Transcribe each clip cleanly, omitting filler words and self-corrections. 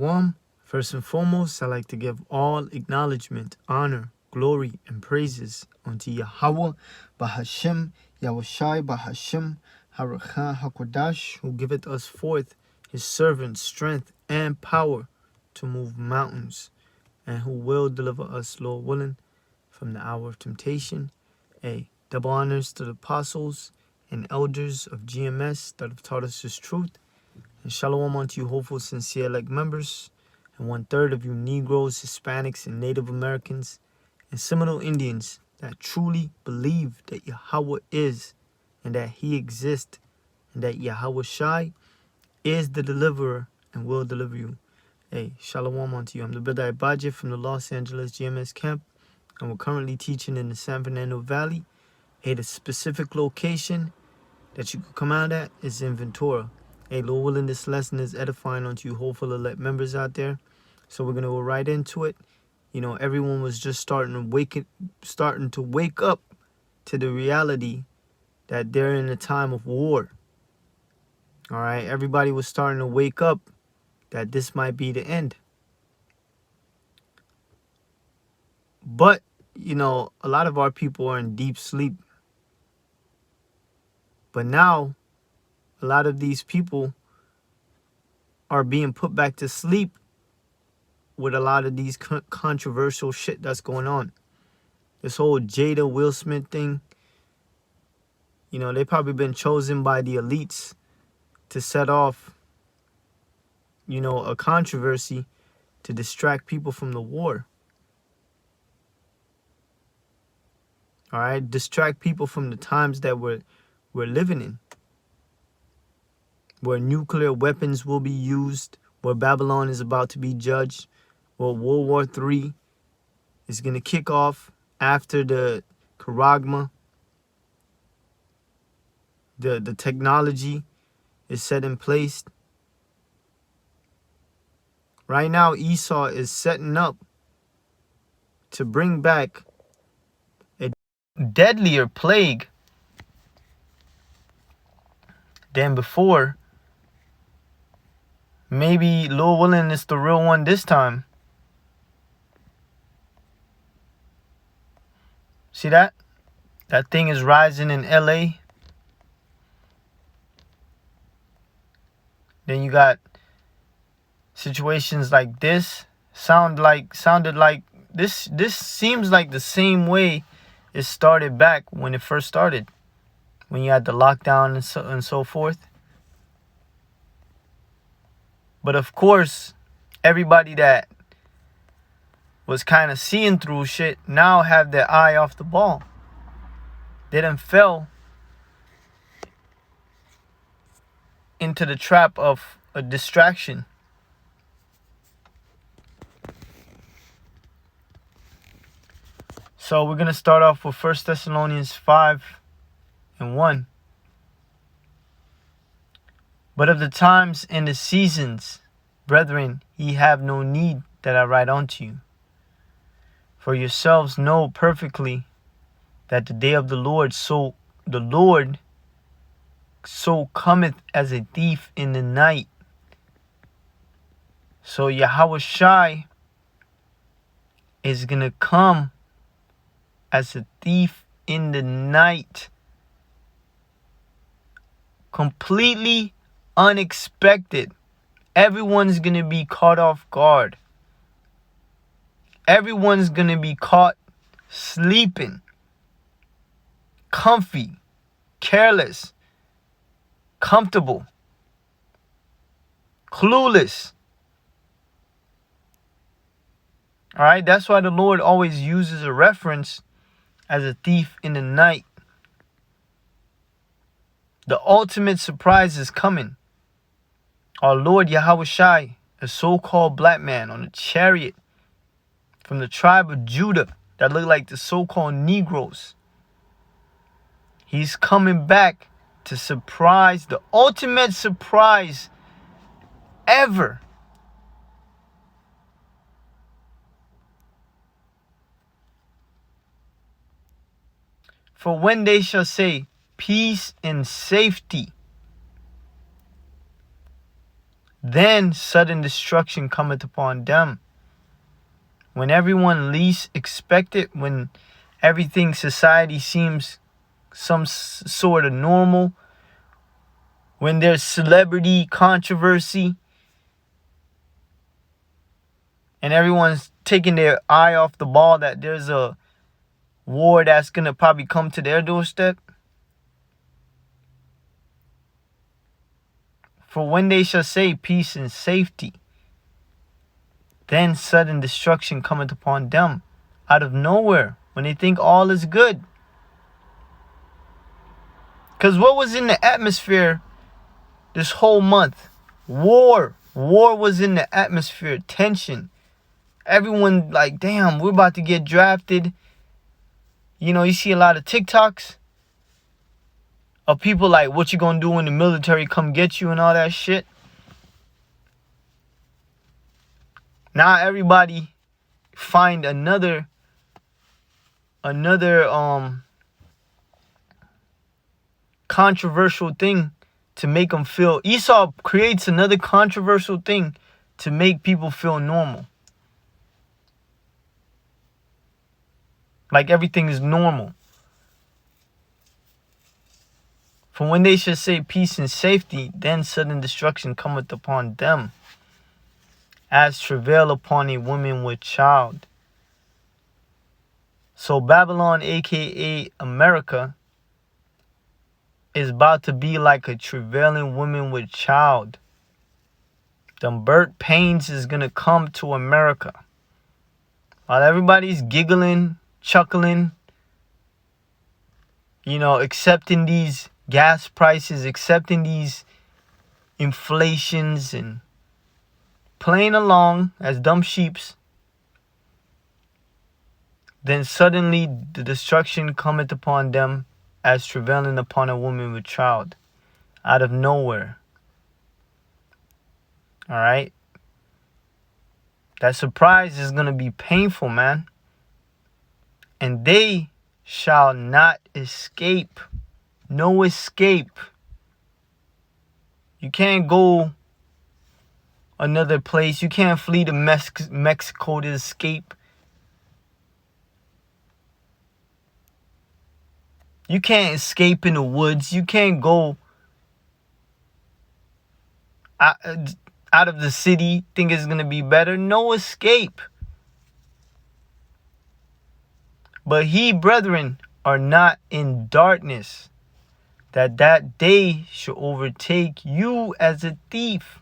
One, first and foremost, I'd like to give all acknowledgement, honor, glory, and praises unto Yahweh, Bahashem, Yahushai, Bahashem, Harakhan, Hakodash, who giveth us forth his servants strength and power to move mountains, and who will deliver us, Lord willing, from the hour of temptation. Double honors to the apostles and elders of GMS that have taught us his truth. And shalom unto you, hopeful, sincere elect members, and 1/3 of you Negroes, Hispanics, and Native Americans, and Seminole Indians that truly believe that Yahweh is, and that he exists, and that Yahweh Shai is the deliverer and will deliver you. Shalom unto you. I'm the brother Ibaje from the Los Angeles GMS camp, and we're currently teaching in the San Fernando Valley. The specific location that you could come out at is in Ventura. Lord willing, this lesson is edifying unto you hopeful elect members out there. So we're gonna go right into it. Everyone was just starting to wake up to the reality that they're in a time of war. All right, everybody was starting to wake up that this might be the end. But a lot of our people are in deep sleep. But now, a lot of these people are being put back to sleep with a lot of these controversial shit that's going on. This whole Jada Will Smith thing, they probably been chosen by the elites to set off, a controversy to distract people from the war. All right, distract people from the times that we're living in, where nuclear weapons will be used, where Babylon is about to be judged, where World War III is going to kick off after the Charagma. The technology is set in place. Right now, Esau is setting up to bring back a deadlier plague than before. Maybe Lord willing is the real one this time. See that? That thing is rising in LA. Then you got situations like this. Sounded like this seems like the same way it started back when it first started. When you had the lockdown and so forth. But of course, everybody that was kind of seeing through shit now have their eye off the ball. They done fell into the trap of a distraction. So we're going to start off with 1 Thessalonians 5:1. But of the times and the seasons, brethren, ye have no need that I write unto you. For yourselves know perfectly that the day of the Lord so cometh as a thief in the night. So Yahweh Shai is going to come as a thief in the night. Completely unexpected. Everyone's going to be caught off guard. Everyone's going to be caught sleeping, comfy, careless, comfortable, clueless. All right, that's why the Lord always uses a reference as a thief in the night. The ultimate surprise is coming. Our Lord Yahweh Shai, a so-called black man on a chariot from the tribe of Judah that look like the so-called Negroes. He's coming back to surprise, the ultimate surprise ever. For when they shall say, peace and safety, then sudden destruction cometh upon them. When everyone least expect it, when everything society seems some sort of normal, when there's celebrity controversy and everyone's taking their eye off the ball that there's a war that's going to probably come to their doorstep. For when they shall say peace and safety, then sudden destruction cometh upon them out of nowhere when they think all is good. Because what was in the atmosphere this whole month? War. War was in the atmosphere. Tension. Everyone like, damn, we're about to get drafted. You know, you see a lot of TikToks of people like, what you gonna do when the military come get you and all that shit. Now everybody find another controversial thing to make them feel. Esau creates another controversial thing to make people feel normal. Like everything is normal. For when they shall say peace and safety, then sudden destruction cometh upon them, as travail upon a woman with child. So Babylon, aka America, is about to be like a travailing woman with child. The birth pains is going to come to America. While everybody's giggling, chuckling, you know, accepting these gas prices, accepting these inflations and playing along as dumb sheeps, then suddenly the destruction cometh upon them as travailing upon a woman with child, out of nowhere. All right? That surprise is going to be painful, man. And they shall not escape. No escape. You can't go another place. You can't flee to Mexico to escape. You can't escape in the woods. You can't go out of the city, think it's going to be better. No escape. But ye, brethren, are not in darkness, that day shall overtake you as a thief.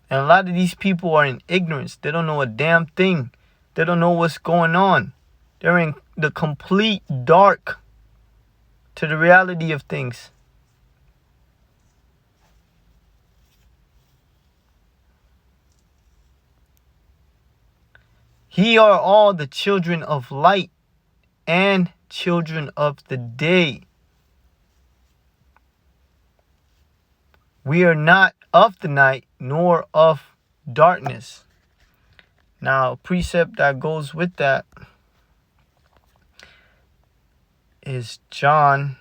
And a lot of these people are in ignorance. They don't know a damn thing. They don't know what's going on. They're in the complete dark to the reality of things. Ye are all the children of light and children of the day. We are not of the night nor of darkness. Now, a precept that goes with that is John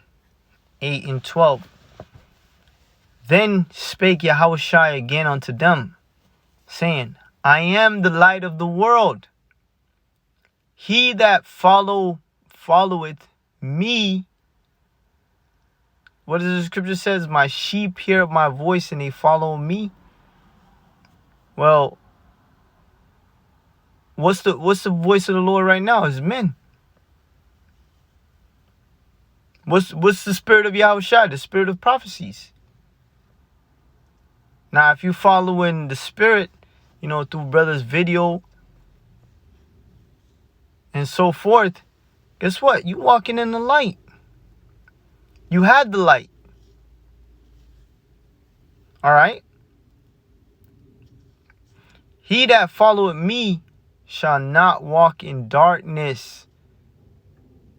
8:12. Then spake Yahushua again unto them, saying, I am the light of the world. He that followeth me, what does the scripture says? My sheep hear my voice and they follow me. Well, what's the voice of the Lord right now? Is men. What's the spirit of Yahushua? The spirit of prophecies. Now, if you following the spirit, you know, through brother's video and so forth, guess what? You walking in the light. You had the light. All right? He that followeth me shall not walk in darkness.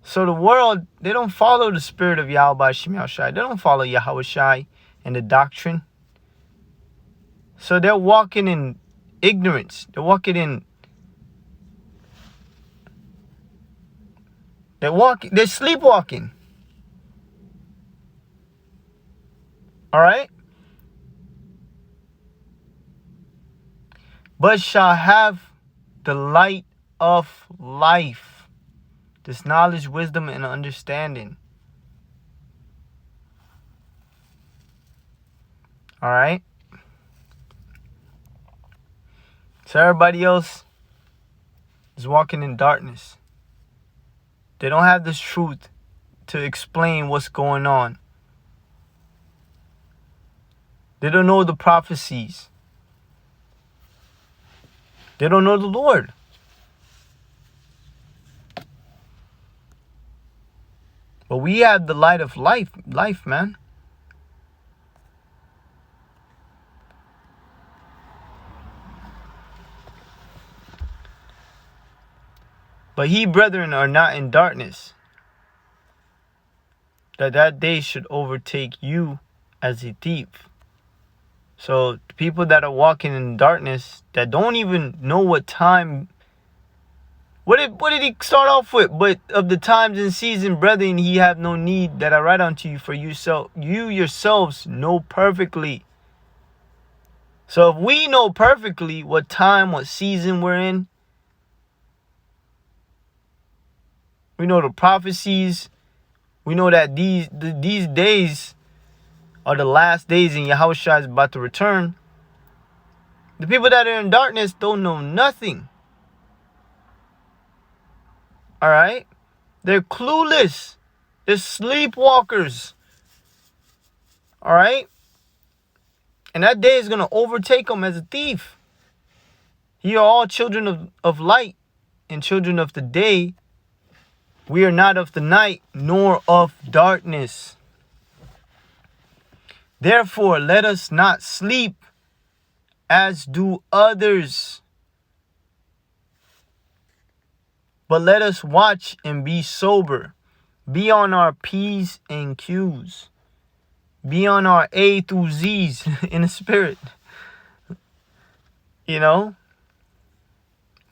So the world, they don't follow the spirit of Yahweh Shem Yahushai. They don't follow Yahushai and the doctrine. So they're walking in ignorance. They're sleepwalking. All right? But shall have the light of life. This knowledge, wisdom, and understanding. All right? So everybody else is walking in darkness. They don't have this truth to explain what's going on. They don't know the prophecies. They don't know the Lord. But we have the light of life, man. But ye, brethren, are not in darkness, that day should overtake you as a thief. So people that are walking in darkness, that don't even know what time. What did he start off with? But of the times and season, brethren, ye have no need that I write unto you, for you yourselves know perfectly. So if we know perfectly what time, what season we're in, we know the prophecies, we know that these days are the last days and Yahushua is about to return. The people that are in darkness don't know nothing. All right? They're clueless. They're sleepwalkers. All right? And that day is going to overtake them as a thief. Ye are all children of light and children of the day. We are not of the night nor of darkness. Therefore, let us not sleep as do others, but let us watch and be sober. Be on our P's and Q's. Be on our A through Z's in the spirit. You know?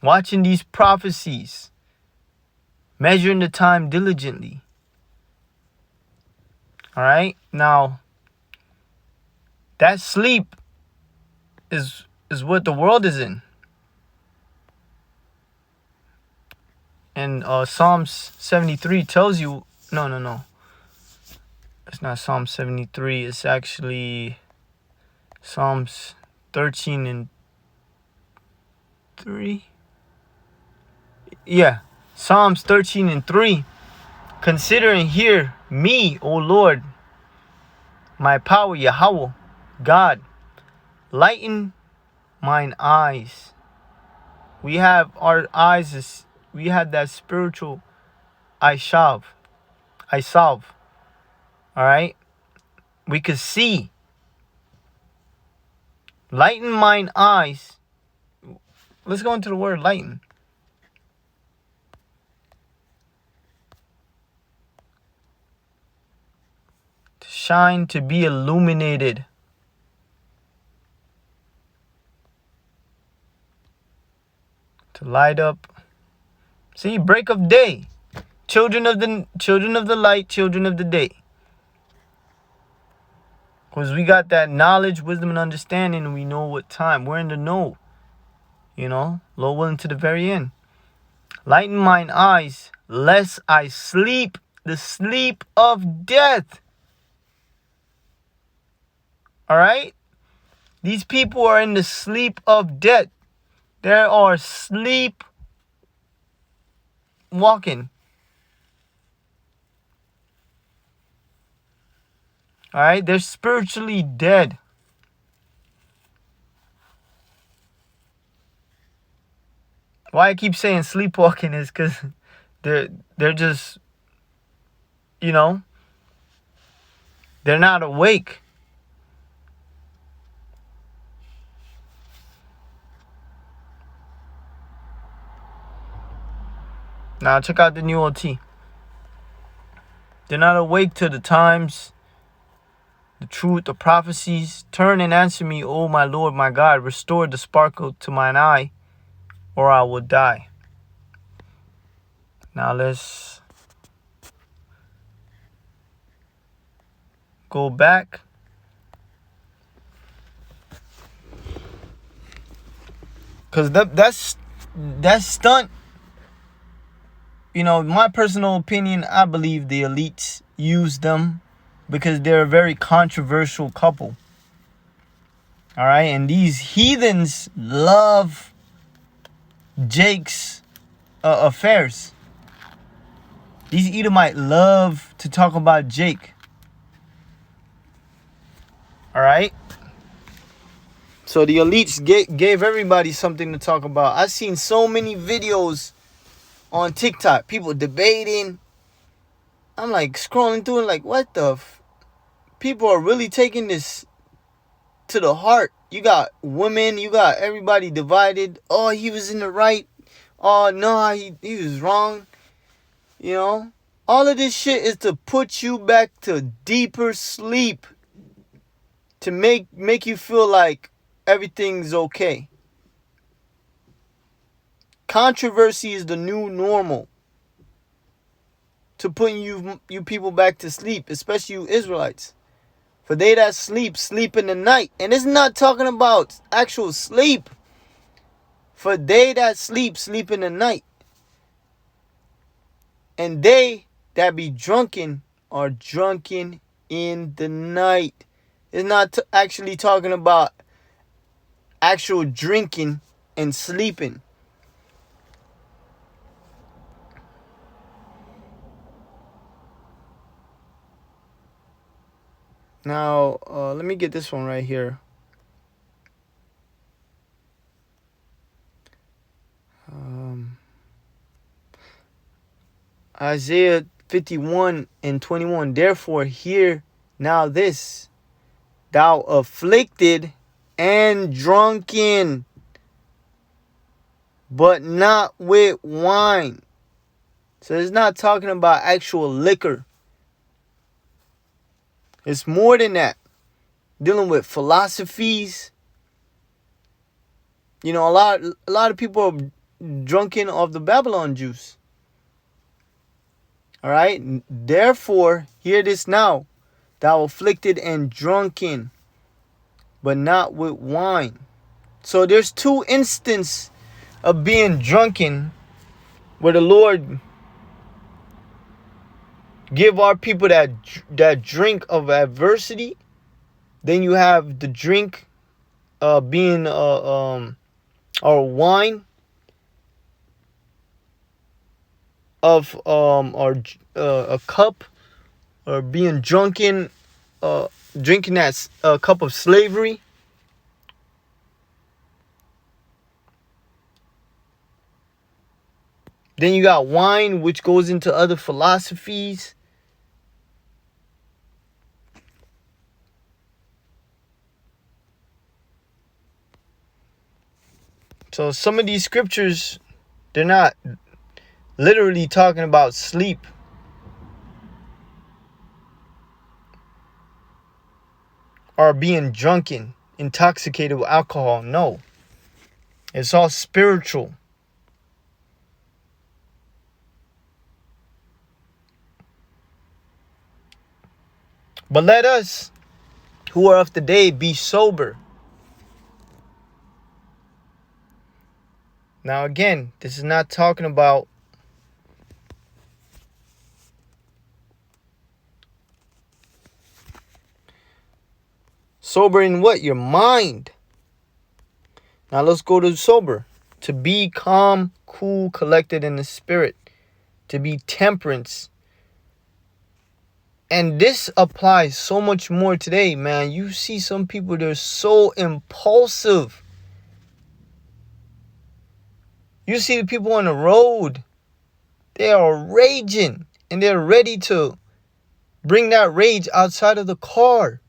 Watching these prophecies. Measuring the time diligently. Alright? Now, that sleep is what the world is in. And Psalms 73 tells you, no. It's not Psalm 73. It's actually Psalms 13 and 3. Yeah, Psalms 13 and 3. Consider and hear me, O Lord, my power, Yahweh, God. Lighten mine eyes. We have our eyes, we have that spiritual I salve. Alright? We could see. Lighten mine eyes. Let's go into the word lighten. To shine, to be illuminated. To light up. See, break of day. Children of the light, children of the day. Because we got that knowledge, wisdom, and understanding, and we know what time. We're in the know. You know, Lord willing, to the very end. Lighten mine eyes, lest I sleep the sleep of death. Alright? These people are in the sleep of death. They are sleep walking. Alright? They're spiritually dead. Why I keep saying sleepwalking is because they're just, you know, they're not awake. Now check out the new OT. They're not awake to the times, the truth, the prophecies. Turn and answer me, O my Lord, my God. Restore the sparkle to mine eye, or I will die. Now let's go back Because that stunt, my personal opinion, I believe the elites use them because they're a very controversial couple. All right, and these heathens love Jake's affairs. These Edomites love to talk about Jake. All right. So the elites gave everybody something to talk about. I've seen so many videos on TikTok, people debating. I'm like scrolling through and like, what the? People are really taking this to the heart. You got women, you got everybody divided. Oh, he was in the right. Oh, no, he was wrong. All of this shit is to put you back to deeper sleep. To make you feel like everything's okay. Controversy is the new normal. To putting you people back to sleep, especially you Israelites. For they that sleep in the night. And it's not talking about actual sleep. For they that sleep in the night. And they that be drunken are drunken in the night. It's not actually talking about actual drinking and sleeping. Now, let me get this one right here. Isaiah 51:21. Therefore, hear now this, thou afflicted and drunken, but not with wine. So it's not talking about actual liquor. It's more than that. Dealing with philosophies. A lot of people are drunken off the Babylon juice. All right. Therefore, hear this now, thou afflicted and drunken, but not with wine. So there's two instances of being drunken where the Lord give our people that drink of adversity. Then you have the drink being or wine of or a cup, or being drunken, drinking that cup of slavery. Then you got wine, which goes into other philosophies. So some of these scriptures, they're not literally talking about sleep. Or being drunken, intoxicated with alcohol. No. It's all spiritual. But let us, who are of the day, be sober. Now again, this is not talking about sober in what? Your mind. Now let's go to sober. To be calm, cool, collected in the spirit. To be temperance. And this applies so much more today, man. You see some people, they're so impulsive. You see the people on the road, they are raging and they're ready to bring that rage outside of the car.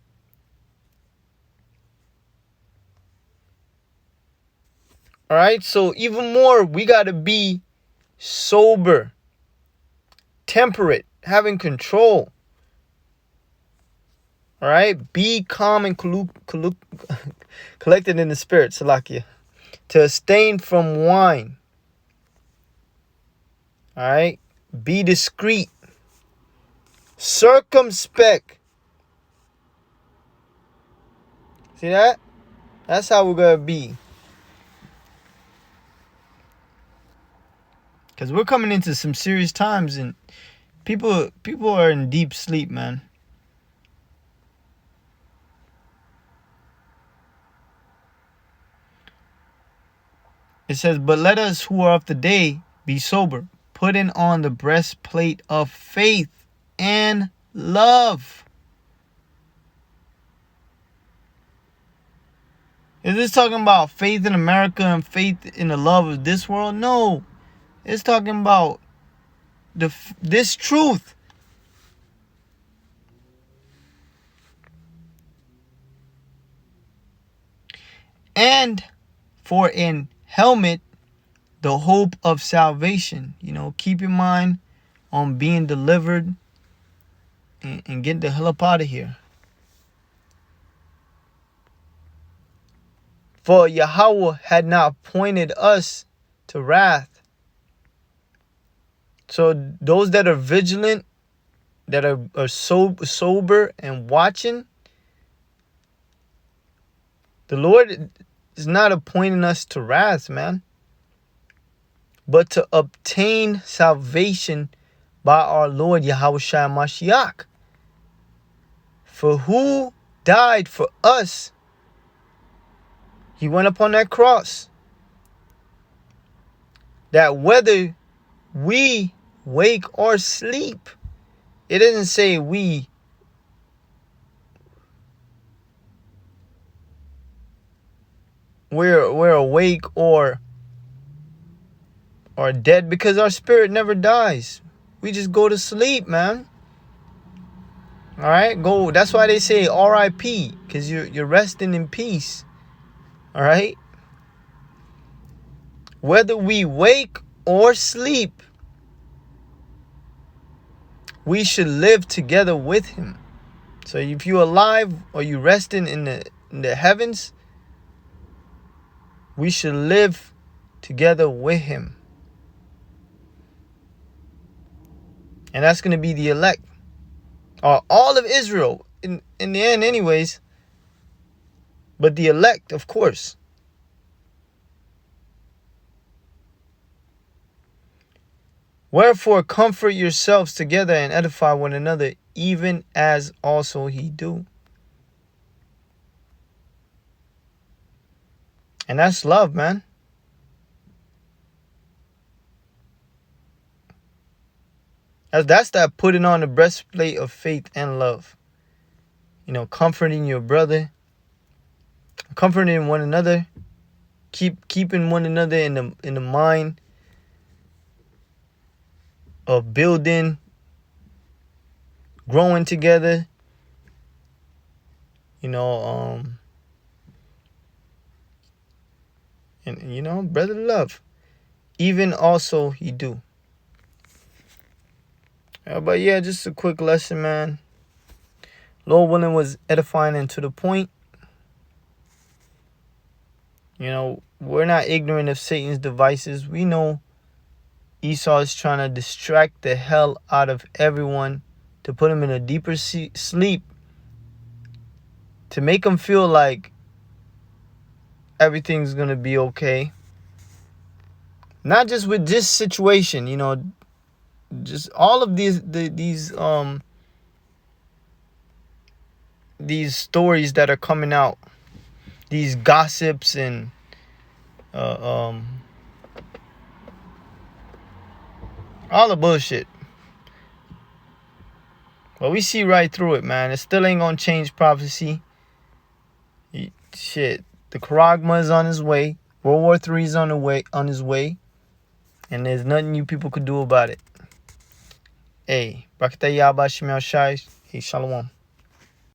All right, so even more, we got to be sober, temperate, having control. All right, be calm and collected in the spirit, Salakia. To abstain from wine. All right, be discreet, circumspect. See that? That's how we're going to be. Because we're coming into some serious times, and people are in deep sleep, man. It says, but let us who are of the day be sober, putting on the breastplate of faith and love. Is this talking about faith in America and faith in the love of this world? No. It's talking about this truth. And for an helmet, the hope of salvation. Keep your mind on being delivered and get the hell up out of here. For Yahweh had not appointed us to wrath. So those that are vigilant, that are sober and watching, the Lord is not appointing us to wrath, man, but to obtain salvation by our Lord Yahushua Mashiach. For who died for us? He went upon that cross, that whether we wake or sleep, it doesn't say we're awake or dead, because our spirit never dies. We just go to sleep, man. All right, go. That's why they say R.I.P., because you're resting in peace. All right. Whether we wake or sleep, we should live together with him. So if you're alive or you resting in the heavens, we should live together with him. And that's going to be the elect, or all of Israel in the end anyways. But the elect, of course. Wherefore comfort yourselves together and edify one another, even as also he do. And that's love, man. That's that putting on the breastplate of faith and love. Comforting your brother, comforting one another, keeping one another in the mind of building, growing together. And brother love, even also he do. But yeah, just a quick lesson, man. Lord willing, was edifying and to the point. We're not ignorant of Satan's devices. We know Esau is trying to distract the hell out of everyone, to put them in a deeper sleep, to make them feel like everything's going to be okay. Not just with this situation, just all of these stories that are coming out, these gossips and all the bullshit. But we see right through it, man. It still ain't gonna change prophecy. Shit, the Charagma is on his way. World War III is on his way, and there's nothing you people could do about it. Hey, Brakatah Yahba Shemel Shai. Hey, Shalom.